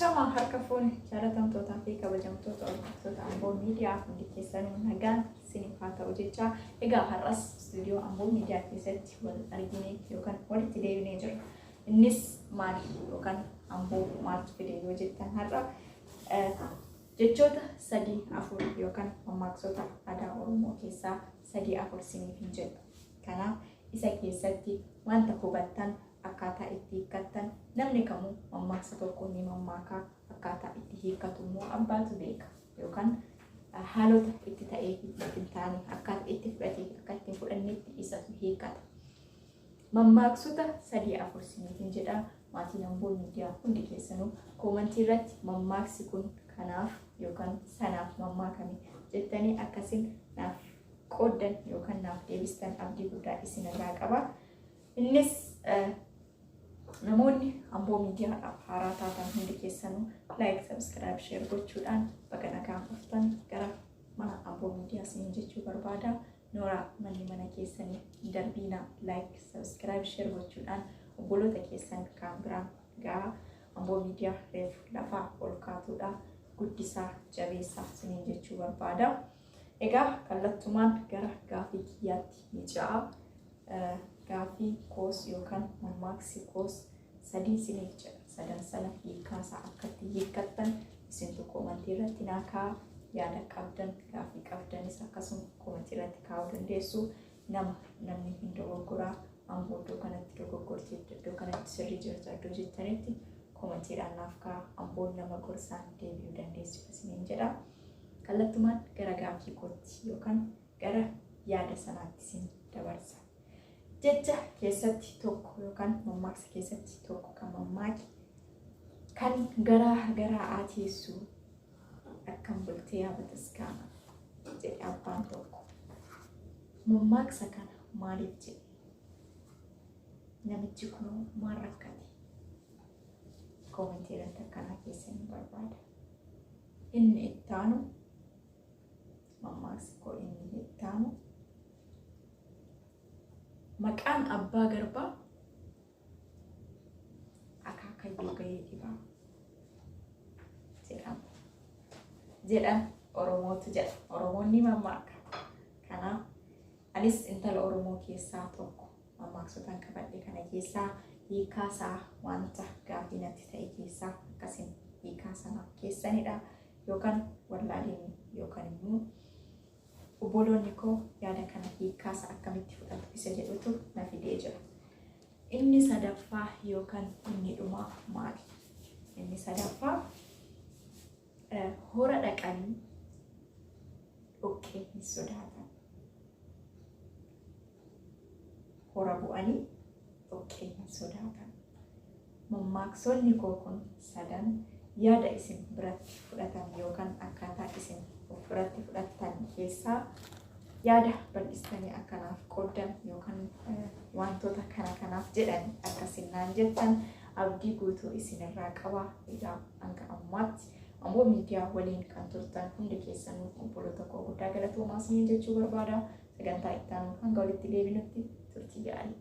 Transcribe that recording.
Ashama harka fuuni jaalatamtootaa fi kabajamtoota hordoftoota Amboo Miidiyaa hundi keessanuu nagaan isiniif haa ta'u jecha egaa har'as istuudiyoo Amboo Miidiyaa keessatti wal arginee yookaan walitti deebinee jirra. Innis maali yookaan Amboo maaltu fide yoo jettan har'a jechoota 3-4 yookaan mammaaksota aadaa Oromoo keessaa 3-4 isiniif hin jedhu. Kanaaf isa keessatti wanta hubattan akkaataa itti hiikkattan namni kamuu mammaaksa tokko ni mammaakaa akkaataa itti hiikkatu immoo abbaatu beeka yookaan haalota itti ta'ee fi itti hin taane akkaataa itti fudhatee akka itti fudhannetti isatu hiikkata. Mammaaksota 3-4 isiniifin jedha maatiin Amboo Miidiyaa hundi keessanuu koomentii irratti mammaaksi kun kanaaf yookaan sanaaf mammaakame jettanii akkasiin naaf qooddan yookaan naaf deebistan abdii guddaa isinirraa qaba. Innis namoonni Amboo Miidiyaadhaaf haaraa taatan hundi keessanuu like, subscribe, share gochuudhaan baga nagaan dhuftan gara mana Amboo Miidiyaa isiniin jechuu barbaada. Nooraa manni mana keessanii darbiina like, subscribe, share gochuudhaan obboloota keessan kan biraan gaa Amboo Miidiyaa reef lafaa ol kaatuudha guddisaa jabeessaa isiniin jechuu barbaada. Egaa kallattumaan gara gaafii kiyyaatti ni ce'a. Gaafii koos yookaan mammaaksi koos 3 isiniif jedha. 3 sana hiikkaasaa akkatti hiikkattan isintu koomentii irratti naa kaa'aa. Yaada qabdan gaafii qabdanis akkasuma koomentii irratti kaa'uu dandeessu. Namni hin dogoggoraa Amboo iddoo kanatti dogoggortee iddoo kanatti sirrii jirta iddoo jettanitti koomentiidhaan naaf kaa'aa. Amboon nama gorsaan deebi'uu dandeessu isiniin jedha. Kallattumaan gara gaafii kootti yookaan gara yaada sanaatti isin dabarsa. Jecha keessatti tokko yookaan mammaaksa keessatti tokko kan mammaaki kan garaa aateessu akkam bultee yaabatas kaana jedhe abbaan tokko. Mammaaksa kana maaliif jedhe? Namichi kun maal rakkate? Koomentii irratti akkanaa keessanii barbaada. Inni itti aanu mammaaksi koo inni itti aanu maqaan abbaa garbaa akaakayyuu gahee dhibaa jedhama Oromootu jedha. Oromoonni mammaaka. Kanaaf anis intala Oromoo keessaa tokko mammaaksota qabadhe kana keessaa hiikkaasaa wanta gaafii natti ta'e keessaa akkasiin hiikkaasaa keessanidha yookaan wallaalanii yookaan immoo obboloonni koo yaada kana hiikkaasa akkamitti fudhatu isa jedhutu na fidee jira. Inni sadaffaa yookaan inni dhumaa maali? Inni sadaffaa hora dhaqanii dhoqqee hin sodaatan. Hora bu'anii dhoqqee hin sodaatan. Mammaaksonni koo kun 3 yaada isin biratti fudhatan yookaan akkaataa isin of biratti fudhatan keessaa yaada bal'istanii akkanaaf qooddan yookaan wantoota kanaaf jedhan akkasinnaan jettan abdii guutuu isinirraa qaba. Egaa hanga ammaatti Amboo Miidiyaa waliin kan turtan hundi keessanuu obboloota koo guddaa galatoomaa isiniin jechuu barbaada. Sagantaa itti aanu hanga walitti deebinutti turtii gaarii.